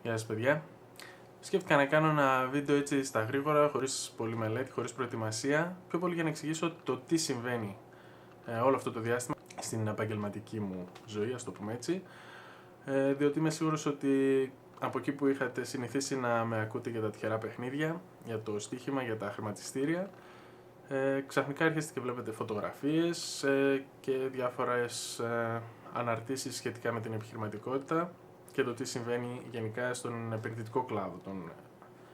Γεια σας παιδιά. Σκέφτηκα να κάνω ένα βίντεο έτσι στα γρήγορα, χωρίς πολλή μελέτη, χωρίς προετοιμασία, πιο πολύ για να εξηγήσω το τι συμβαίνει όλο αυτό το διάστημα στην επαγγελματική μου ζωή, ας το πούμε έτσι, διότι είμαι σίγουρος ότι από εκεί που είχατε συνηθίσει να με ακούτε για τα τυχερά παιχνίδια, για το στοίχημα, για τα χρηματιστήρια, ξαφνικά έρχεστε και βλέπετε φωτογραφίες και διάφορες αναρτήσεις σχετικά με την επιχειρηματικότητα και το τι συμβαίνει γενικά στον επενδυτικό κλάδο των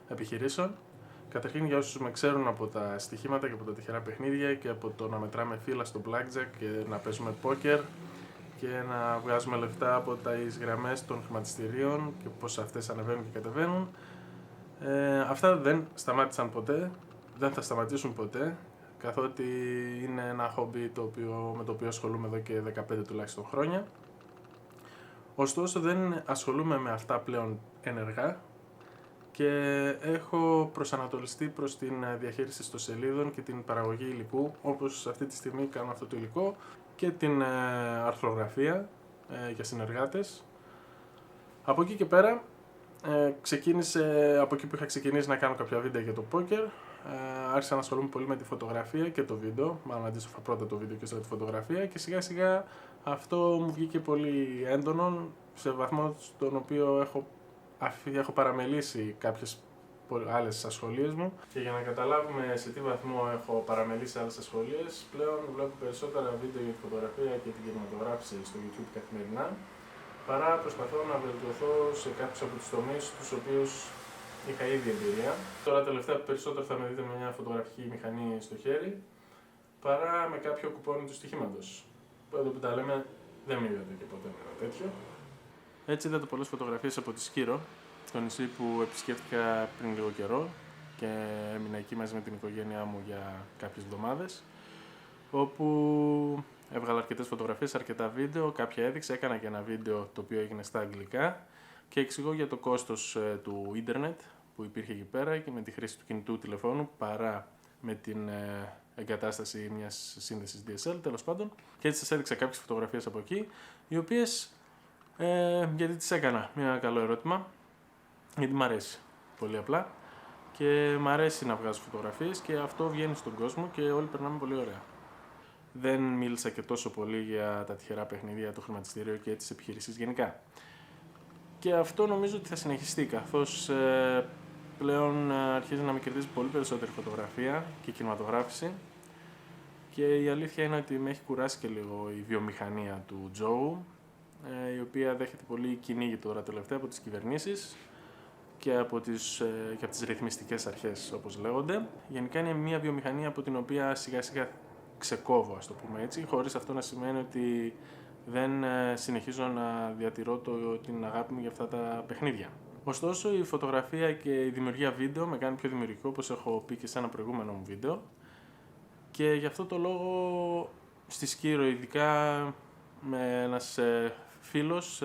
επιχειρήσεων. Καταρχήν, για όσους με ξέρουν από τα στοιχήματα και από τα τυχερά παιχνίδια και από το να μετράμε φύλλα στο blackjack και να παίζουμε poker και να βγάζουμε λεφτά από τις γραμμές των χρηματιστηρίων και πώς αυτές ανεβαίνουν και κατεβαίνουν, αυτά δεν σταμάτησαν ποτέ, δεν θα σταματήσουν ποτέ, καθότι είναι ένα χόμπι με το οποίο ασχολούμαι εδώ και 15 τουλάχιστον χρόνια. Ωστόσο δεν ασχολούμαι με αυτά πλέον ενεργά και έχω προσανατολιστεί προς την διαχείριση ιστοσελίδων και την παραγωγή υλικού, όπως αυτή τη στιγμή κάνω αυτό το υλικό, και την αρθρογραφία για συνεργάτες. Από εκεί και πέρα από εκεί που είχα ξεκινήσει να κάνω κάποια βίντεο για το poker, άρχισα να ασχολούμαι πολύ με τη φωτογραφία και το βίντεο, μάλλον αντίστοιχα πρώτα το βίντεο και ύστερα τη φωτογραφία, και σιγά σιγά αυτό μου βγήκε πολύ έντονο, σε βαθμό στον οποίο έχω παραμελήσει κάποιες άλλες ασχολίες μου. Και για να καταλάβουμε σε τι βαθμό έχω παραμελήσει άλλες ασχολίες, πλέον βλέπω περισσότερα βίντεο για τη φωτογραφία και την κινηματογράφηση στο YouTube καθημερινά, παρά προσπαθώ να βελτιωθώ σε κάποιους από τους τομείς στους οποίους είχα ήδη εμπειρία. Τώρα τελευταία περισσότερο θα με δείτε με μια φωτογραφική μηχανή στο χέρι, παρά με κάποιο κουπόνι του στοιχήματος. Εδώ που τα λέμε δεν με είδατε και ποτέ με ένα τέτοιο. Έτσι είδατε πολλές φωτογραφίες από τη Σκύρο, το νησί που επισκέφτηκα πριν λίγο καιρό και έμεινα εκεί μαζί με την οικογένειά μου για κάποιες εβδομάδες, όπου έβγαλα αρκετές φωτογραφίες, αρκετά βίντεο, κάποια έδειξα, έκανα και ένα βίντεο το οποίο έγινε στα αγγλικά και εξηγώ για το κόστος του ίντερνετ που υπήρχε εκεί πέρα και με τη χρήση του κινητού τηλεφώνου παρά με την εγκατάσταση μιας σύνδεσης DSL, τέλος πάντων. Και έτσι σας έδειξα κάποιες φωτογραφίες από εκεί, οι οποίες γιατί τις έκανα, ένα καλό ερώτημα, γιατί μ' αρέσει πολύ απλά και μ' αρέσει να βγάζω φωτογραφίες και αυτό βγαίνει στον κόσμο και όλοι περνάμε πολύ ωραία. Δεν μίλησα και τόσο πολύ για τα τυχερά παιχνίδια, το χρηματιστήριο και τις επιχειρήσεις γενικά. Και αυτό νομίζω ότι θα συνεχιστεί, καθώς πλέον αρχίζει να με κερδίζει πολύ περισσότερη φωτογραφία και κινηματογράφηση, και η αλήθεια είναι ότι με έχει κουράσει και λίγο η βιομηχανία του τζόου, η οποία δέχεται πολύ κυνήγι τώρα τελευταία από τις κυβερνήσεις και από τις ρυθμιστικές αρχές, όπως λέγονται. Γενικά είναι μια βιομηχανία από την οποία σιγά σιγά ξεκόβω, ας το πούμε έτσι, χωρίς αυτό να σημαίνει ότι δεν συνεχίζω να διατηρώ την αγάπη μου για αυτά τα παιχνίδια. Ωστόσο, η φωτογραφία και η δημιουργία βίντεο με κάνει πιο δημιουργικό, όπως έχω πει και σε ένα προηγούμενο μου βίντεο, και γι' αυτό το λόγο στη Σκύρο, ειδικά με ένας φίλος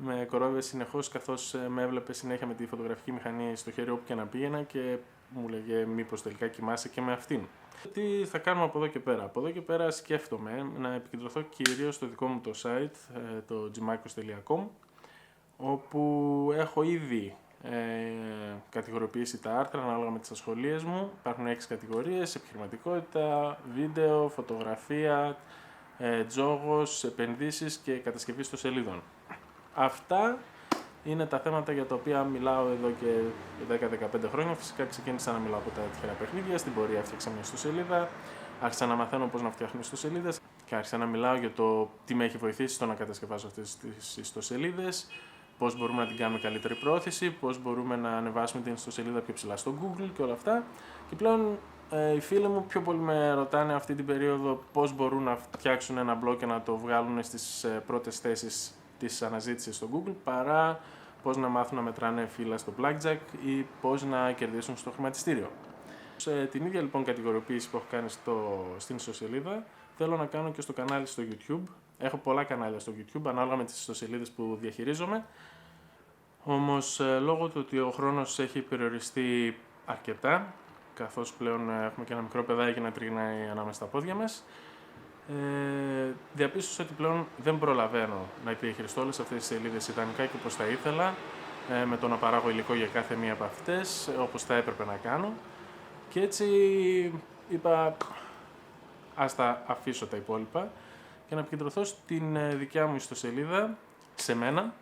με κορόιδευε συνεχώς, καθώς με έβλεπε συνέχεια με τη φωτογραφική μηχανή στο χέρι όπου και να πήγαινα και μου λέγε μήπως τελικά κοιμάσαι και με αυτήν. Τι θα κάνουμε από εδώ και πέρα? Από εδώ και πέρα σκέφτομαι να επικεντρωθώ κυρίως στο δικό μου το site, το gmakos.com, όπου έχω ήδη κατηγοριοποιήσει τα άρθρα ανάλογα με τις ασχολίες μου. Υπάρχουν 6 κατηγορίες: επιχειρηματικότητα, βίντεο, φωτογραφία, τζόγος, επενδύσεις και κατασκευή ιστοσελίδων. Αυτά είναι τα θέματα για τα οποία μιλάω εδώ και 10-15 χρόνια. Φυσικά ξεκίνησα να μιλάω από τα τυχερά παιχνίδια, στην πορεία έφτιαξα μια ιστοσελίδα, άρχισα να μαθαίνω πώς να φτιάχνω ιστοσελίδες και άρχισα να μιλάω για το τι με έχει βοηθήσει στο να κατασκευάσω αυτές τις ιστοσελίδες, πώς μπορούμε να την κάνουμε καλύτερη προώθηση, πώς μπορούμε να ανεβάσουμε την ιστοσελίδα πιο ψηλά στο Google και όλα αυτά. Και πλέον οι φίλοι μου πιο πολύ με ρωτάνε αυτή την περίοδο πώς μπορούν να φτιάξουν ένα blog και να το βγάλουν στις πρώτες θέσεις της αναζήτησης στο Google, παρά πώς να μάθουν να μετράνε φύλλα στο blackjack ή πώς να κερδίσουν στο χρηματιστήριο. Την ίδια λοιπόν κατηγοριοποίηση που έχω κάνει στην ιστοσελίδα θέλω να κάνω και στο κανάλι στο YouTube. Έχω πολλά κανάλια στο YouTube ανάλογα με τις ιστοσελίδες που διαχειρίζομαι. Όμως λόγω του ότι ο χρόνος έχει περιοριστεί αρκετά, καθώς πλέον έχουμε και ένα μικρό παιδάκι να τριγνάει ανάμεσα στα πόδια μας, Διαπίστωσα ότι πλέον δεν προλαβαίνω να διαχειριστώ όλες αυτές τις σελίδες ιδανικά και όπως θα ήθελα, με το να παράγω υλικό για κάθε μία από αυτές, όπως θα έπρεπε να κάνω. Και έτσι είπα, ας τα αφήσω τα υπόλοιπα και να επικεντρωθώ στην δικιά μου ιστοσελίδα, σε μένα,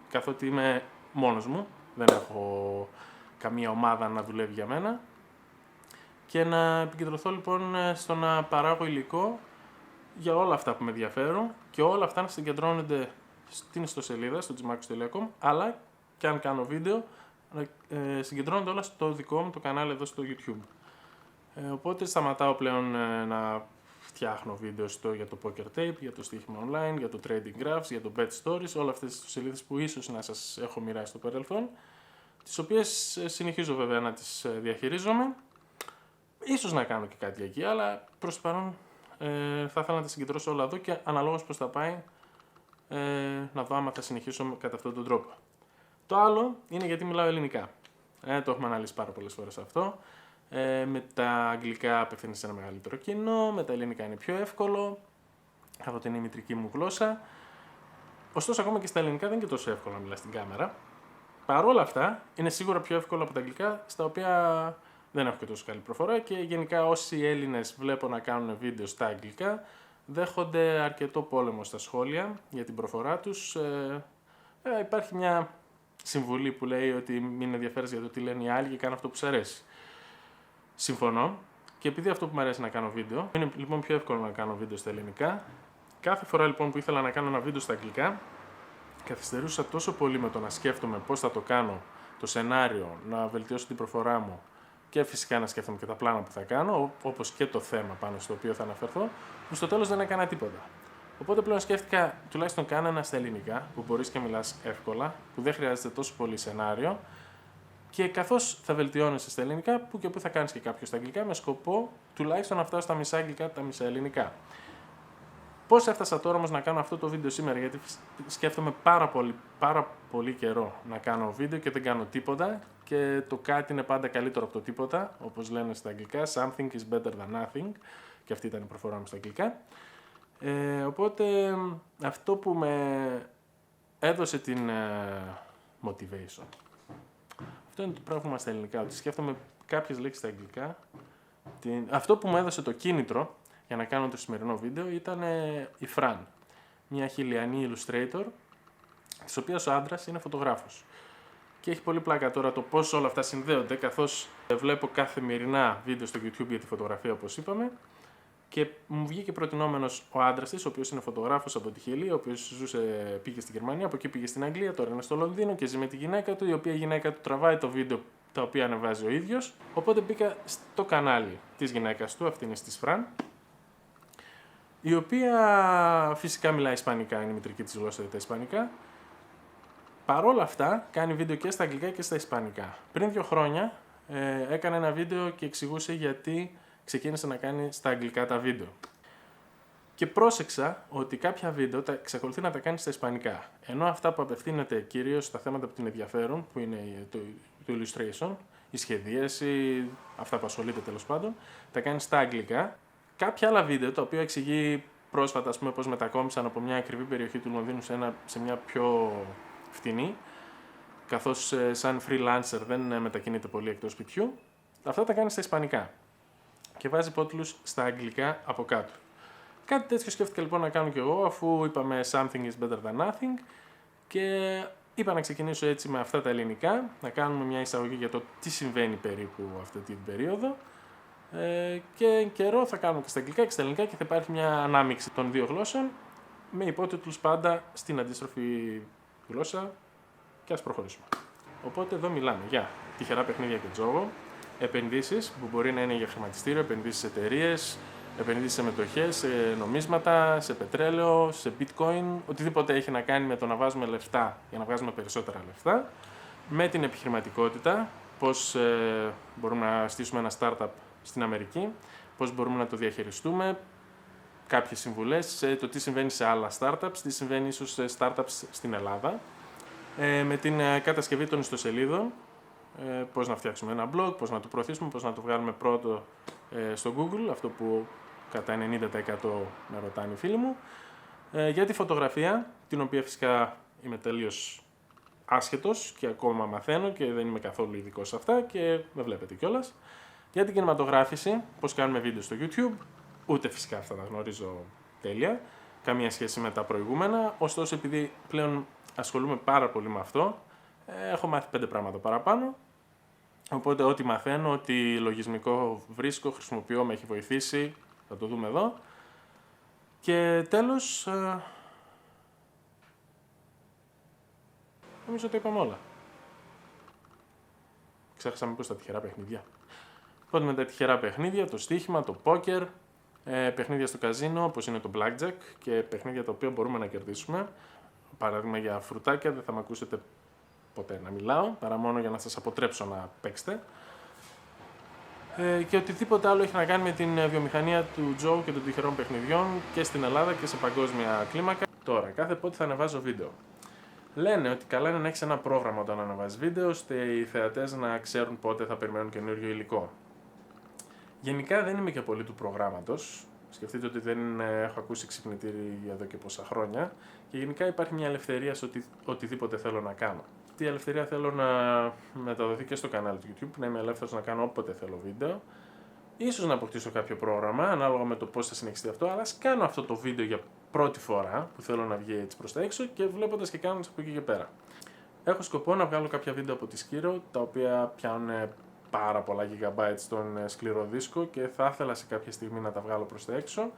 καθότι είμαι μόνος μου, δεν έχω καμία ομάδα να δουλεύει για μένα, και να επικεντρωθώ λοιπόν στο να παράγω υλικό για όλα αυτά που με ενδιαφέρουν και όλα αυτά να συγκεντρώνονται στην ιστοσελίδα, στο gmarcos.com, αλλά και αν κάνω βίντεο, συγκεντρώνονται όλα στο δικό μου το κανάλι εδώ στο YouTube. Οπότε σταματάω πλέον να φτιάχνω βίντεο για το Poker Tape, για το στοίχημα online, για το Trading Graphs, για το Bet Stories, όλα αυτές τις ιστοσελίδες που ίσως να σας έχω μοιράσει στο παρελθόν, τις οποίες συνεχίζω βέβαια να τις διαχειρίζομαι. Ίσως να κάνω και κάτι εκεί, αλλά προς το παρόν θα ήθελα να τα συγκεντρώσω όλα εδώ και αναλόγως πώς θα πάει να δω άμα θα συνεχίσω κατά αυτόν τον τρόπο. Το άλλο είναι γιατί μιλάω ελληνικά. Το έχουμε αναλύσει πάρα πολλές φορές αυτό. Με τα αγγλικά απευθύνεσαι σε ένα μεγαλύτερο κοινό, με τα ελληνικά είναι πιο εύκολο, αυτό είναι η μητρική μου γλώσσα. Ωστόσο, ακόμα και στα ελληνικά δεν είναι και τόσο εύκολο να μιλάς στην κάμερα. Παρ' όλα αυτά, είναι σίγουρα πιο εύκολο από τα αγγλικά, στα οποία δεν έχω και τόσο καλή προφορά και γενικά όσοι Έλληνες βλέπω να κάνουν βίντεο στα αγγλικά δέχονται αρκετό πόλεμο στα σχόλια για την προφορά τους. Υπάρχει μια συμβουλή που λέει ότι μην ενδιαφέρεσαι για το τι λένε οι άλλοι και κάνω αυτό που σου αρέσει. Συμφωνώ και επειδή αυτό που μου αρέσει να κάνω βίντεο, είναι λοιπόν πιο εύκολο να κάνω βίντεο στα ελληνικά. Κάθε φορά λοιπόν που ήθελα να κάνω ένα βίντεο στα αγγλικά, καθυστερούσα τόσο πολύ με το να σκέφτομαι πώς θα το κάνω, το σενάριο, να βελτιώσω την προφορά μου και φυσικά να σκέφτομαι και τα πλάνα που θα κάνω, όπως και το θέμα πάνω στο οποίο θα αναφερθώ, που στο τέλος δεν έκανα τίποτα. Οπότε πλέον σκέφτηκα τουλάχιστον κάνε ένα στα ελληνικά, που μπορείς και μιλάς εύκολα, που δεν χρειάζεται τόσο πολύ σενάριο. Και καθώς θα βελτιώνεσαι στα ελληνικά, που και που θα κάνεις και κάποιο στα αγγλικά, με σκοπό τουλάχιστον να φτάσω στα μισά αγγλικά, τα μισά ελληνικά. Πώς έφτασα τώρα όμως να κάνω αυτό το βίντεο σήμερα, γιατί σκέφτομαι πάρα πολύ καιρό να κάνω βίντεο και δεν κάνω τίποτα και το κάτι είναι πάντα καλύτερο από το τίποτα, όπως λένε στα αγγλικά, something is better than nothing, και αυτή ήταν η προφορά μου στα αγγλικά. Οπότε αυτό που με έδωσε την motivation, αυτό είναι το πράγμα στα ελληνικά, ότι σκέφτομαι κάποιες λέξεις στα αγγλικά. Αυτό που μου έδωσε το κίνητρο για να κάνω το σημερινό βίντεο ήταν η Fran, μια χιλιανή illustrator, της οποίας ο άντρας είναι φωτογράφος. Και έχει πολύ πλάκα τώρα το πώς όλα αυτά συνδέονται, καθώς βλέπω καθημερινά βίντεο στο YouTube για τη φωτογραφία, όπως είπαμε, και μου βγήκε προτινόμενος ο άντρας της, ο οποίος είναι φωτογράφος από τη Χιλή, ο οποίος πήγε στη Γερμανία, από εκεί πήγε στην Αγγλία, τώρα είναι στο Λονδίνο και ζει με τη γυναίκα του, η οποία γυναίκα του τραβάει το βίντεο τα οποία ανεβάζει ο ίδιος. Οπότε μπήκα στο κανάλι της γυναίκας του, αυτή είναι της Φραν, η οποία φυσικά μιλάει ισπανικά, είναι η μητρική της γλώσσα τα ισπανικά. Παρ' όλα αυτά κάνει βίντεο και στα αγγλικά και στα ισπανικά. Πριν 2 χρόνια έκανε ένα βίντεο και εξηγούσε γιατί ξεκίνησε να κάνει στα αγγλικά τα βίντεο. Και πρόσεξα ότι κάποια βίντεο εξακολουθεί να τα κάνει στα ισπανικά. Ενώ αυτά που απευθύνεται κυρίως στα θέματα που την ενδιαφέρουν, που είναι το illustration, η σχεδίαση, αυτά που ασχολείται τέλος πάντων, τα κάνει στα αγγλικά. Κάποια άλλα βίντεο, τα οποία εξηγεί πρόσφατα, ας πούμε, πώς μετακόμισαν από μια ακριβή περιοχή του Λονδίνου σε μια πιο φτηνή, καθώς σαν freelancer δεν μετακινείται πολύ εκτός σπιτιού, αυτά τα κάνει στα ισπανικά. Και βάζει υπότιτλους στα αγγλικά από κάτω. Κάτι τέτοιο σκέφτηκα λοιπόν να κάνω κι εγώ, αφού είπαμε something is better than nothing, και είπα να ξεκινήσω έτσι με αυτά τα ελληνικά, να κάνουμε μια εισαγωγή για το τι συμβαίνει περίπου αυτή την περίοδο, και καιρό θα κάνουμε και στα αγγλικά και στα ελληνικά και θα υπάρχει μια ανάμειξη των δύο γλώσσων, με υπότιτλους πάντα στην αντίστροφη γλώσσα, και ας προχωρήσουμε. Οπότε εδώ μιλάμε για τυχερά παιχνίδια και τζόγο, επενδύσεις που μπορεί να είναι για χρηματιστήριο, επενδύσεις σε εταιρείες, επενδύσεις σε μετοχές, σε νομίσματα, σε πετρέλαιο, σε bitcoin, οτιδήποτε έχει να κάνει με το να βάζουμε λεφτά για να βγάζουμε περισσότερα λεφτά, με την επιχειρηματικότητα, πώς μπορούμε να στήσουμε ένα startup στην Αμερική, πώς μπορούμε να το διαχειριστούμε, κάποιες συμβουλές, το τι συμβαίνει σε άλλα startups, τι συμβαίνει ίσως σε startups στην Ελλάδα, με την κατασκευή των ιστοσελίδων, πώς να φτιάξουμε ένα blog, πώς να το προωθήσουμε, πώς να το βγάλουμε πρώτο στο Google, αυτό που κατά 90% με ρωτάνε οι φίλοι μου. Για τη φωτογραφία, την οποία φυσικά είμαι τελείως άσχετος και ακόμα μαθαίνω και δεν είμαι καθόλου ειδικός σε αυτά και με βλέπετε κιόλας. Για την κινηματογράφηση, πώς κάνουμε βίντεο στο YouTube, ούτε φυσικά αυτά τα γνωρίζω τέλεια, καμία σχέση με τα προηγούμενα, ωστόσο επειδή πλέον ασχολούμαι πάρα πολύ με αυτό, έχω μάθει 5 πράγματα παραπάνω, οπότε ό,τι μαθαίνω, ό,τι λογισμικό βρίσκω, χρησιμοποιώ, με έχει βοηθήσει, θα το δούμε εδώ. Και τέλος, νομίζω ότι είπαμε όλα. Ξέχασα μήπως τα τυχερά παιχνίδια. Οπότε με τα τυχερά παιχνίδια, το στοίχημα, το πόκερ, παιχνίδια στο καζίνο όπως είναι το blackjack και παιχνίδια τα οποία μπορούμε να κερδίσουμε. Παράδειγμα για φρουτάκια, δεν θα με ακούσετε ποτέ να μιλάω, παρά μόνο για να σας αποτρέψω να παίξετε. Και οτιδήποτε άλλο έχει να κάνει με την βιομηχανία του Τζο και των τυχερών παιχνιδιών και στην Ελλάδα και σε παγκόσμια κλίμακα. Τώρα, κάθε πότε θα ανεβάζω βίντεο. Λένε ότι καλά είναι να έχεις ένα πρόγραμμα όταν ανεβάζεις βίντεο, ώστε οι θεατές να ξέρουν πότε θα περιμένουν καινούριο υλικό. Γενικά δεν είμαι και πολύ του προγράμματος. Σκεφτείτε ότι δεν έχω ακούσει ξυπνητήρι εδώ και πόσα χρόνια. Και γενικά υπάρχει μια ελευθερία σε οτιδήποτε θέλω να κάνω. Αυτή η ελευθερία θέλω να μεταδοθεί και στο κανάλι του YouTube, να είμαι ελεύθερος να κάνω όποτε θέλω βίντεο. Ίσως να αποκτήσω κάποιο πρόγραμμα, ανάλογα με το πώς θα συνεχιστεί αυτό, αλλά ας κάνω αυτό το βίντεο για πρώτη φορά που θέλω να βγει έτσι προς τα έξω και βλέποντας και κάνοντας από εκεί και πέρα. Έχω σκοπό να βγάλω κάποια βίντεο από τη Σκύρο, τα οποία πιάνουν πάρα πολλά gigabytes στον σκληρό δίσκο και θα ήθελα σε κάποια στιγμή να τα βγάλω προς τα έξω.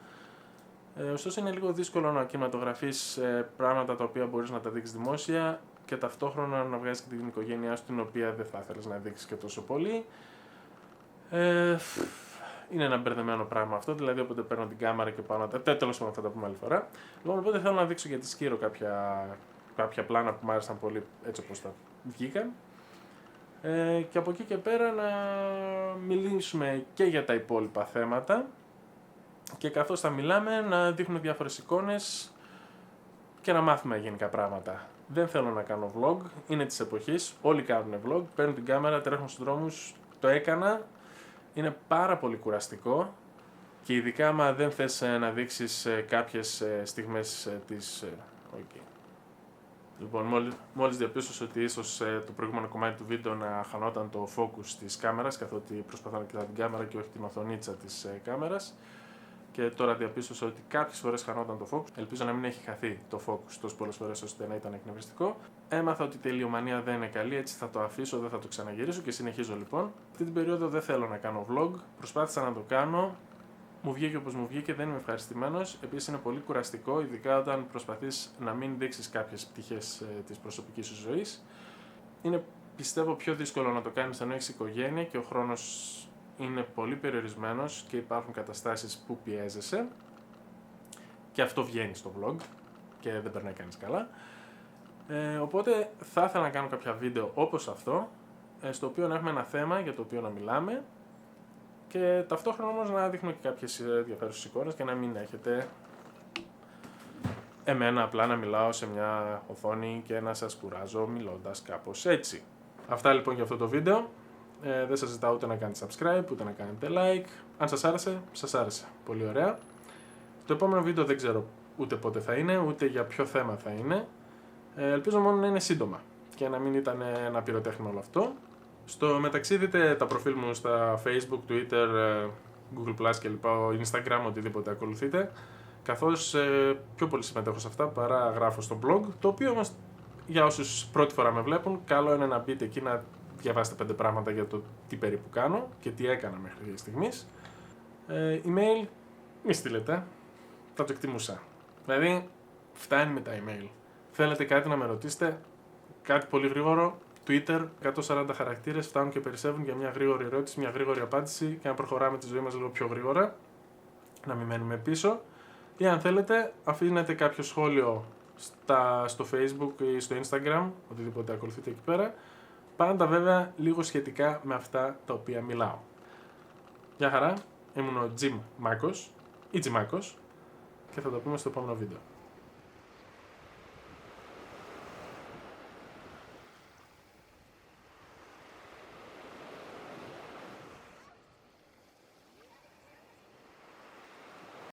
Ωστόσο είναι λίγο δύσκολο να κινηματογραφείς πράγματα τα οποία μπορείς να τα δείξεις δημόσια και ταυτόχρονα να βγάζεις και την οικογένειά σου, την οποία δεν θα ήθελες να δείξεις και τόσο πολύ. Είναι ένα μπερδεμένο πράγμα αυτό, δηλαδή όποτε παίρνω την κάμερα και πάω να τα. Τέλος πάντων, θα τα πούμε άλλη φορά. Λοιπόν, οπότε θέλω να δείξω για τη Σκύρο κάποια πλάνα που μου άρεσαν πολύ έτσι όπως τα βγήκαν. Και από εκεί και πέρα να μιλήσουμε και για τα υπόλοιπα θέματα και καθώς θα μιλάμε να δείχνουμε διάφορες εικόνες και να μάθουμε γενικά πράγματα. Δεν θέλω να κάνω vlog, είναι της εποχής, όλοι κάνουν vlog, παίρνουν την κάμερα, τρέχουν στους δρόμους, το έκανα, είναι πάρα πολύ κουραστικό και ειδικά άμα δεν θες να δείξεις κάποιες στιγμές της... Okay. Λοιπόν, μόλις διαπίστωσα ότι ίσως το προηγούμενο κομμάτι του βίντεο να χανόταν το focus της κάμερας, καθότι προσπαθώ να κοιτάω την κάμερα και όχι την οθονίτσα της κάμερας. Και τώρα διαπίστωσα ότι κάποιες φορές χανόταν το focus. Ελπίζω να μην έχει χαθεί το focus τόσο πολλές φορές ώστε να ήταν εκνευριστικό. Έμαθα ότι η τελειομανία δεν είναι καλή, έτσι θα το αφήσω, δεν θα το ξαναγυρίσω και συνεχίζω λοιπόν. Αυτή την περίοδο δεν θέλω να κάνω vlog, προσπάθησα να το κάνω. Μου βγήκε όπως μου βγήκε, δεν είμαι ευχαριστημένος. Επίσης είναι πολύ κουραστικό, ειδικά όταν προσπαθείς να μην δείξεις κάποιες πτυχές της προσωπικής σου ζωής. Είναι, πιστεύω, πιο δύσκολο να το κάνεις ενώ έχεις οικογένεια και ο χρόνος είναι πολύ περιορισμένος και υπάρχουν καταστάσεις που πιέζεσαι. Και αυτό βγαίνει στο vlog και δεν περνάει κανείς καλά. Οπότε θα ήθελα να κάνω κάποια βίντεο όπως αυτό, στο οποίο να έχουμε ένα θέμα για το οποίο να μιλάμε. Και ταυτόχρονα όμως να δείχνω και κάποιες ενδιαφέρουσες εικόνες και να μην έχετε εμένα απλά να μιλάω σε μια οθόνη και να σας κουράζω μιλώντας κάπως έτσι. Αυτά λοιπόν για αυτό το βίντεο. Δεν σας ζητάω ούτε να κάνετε subscribe, ούτε να κάνετε like. Αν σας άρεσε, σας άρεσε. Πολύ ωραία. Το επόμενο βίντεο δεν ξέρω ούτε πότε θα είναι, ούτε για ποιο θέμα θα είναι. Ελπίζω μόνο να είναι σύντομα και να μην ήταν ένα πυροτέχνημα όλο αυτό. Στο μεταξύ δείτε τα προφίλ μου στα Facebook, Twitter, Google+, κλπ, Instagram, οτιδήποτε ακολουθείτε. Καθώς πιο πολύ συμμετέχω σε αυτά παρά γράφω στο blog, το οποίο όμως για όσους πρώτη φορά με βλέπουν, καλό είναι να μπείτε εκεί να διαβάσετε 5 πράγματα για το τι περίπου κάνω και τι έκανα μέχρι στιγμής. Email, μη στείλετε, θα το εκτιμούσα. Δηλαδή, φτάνει με τα email. Θέλετε κάτι να με ρωτήσετε, κάτι πολύ γρήγορο, Twitter, 140 χαρακτήρες φτάνουν και περισσεύουν για μια γρήγορη ερώτηση, μια γρήγορη απάντηση και να προχωράμε τη ζωή μας λίγο πιο γρήγορα, να μην μένουμε πίσω. Ή αν θέλετε, αφήνετε κάποιο σχόλιο στο Facebook ή στο Instagram, οτιδήποτε ακολουθείτε εκεί πέρα, πάντα βέβαια λίγο σχετικά με αυτά τα οποία μιλάω. Γεια χαρά, ήμουν ο Jim Makos ή Jim Makos και θα το πούμε στο επόμενο βίντεο.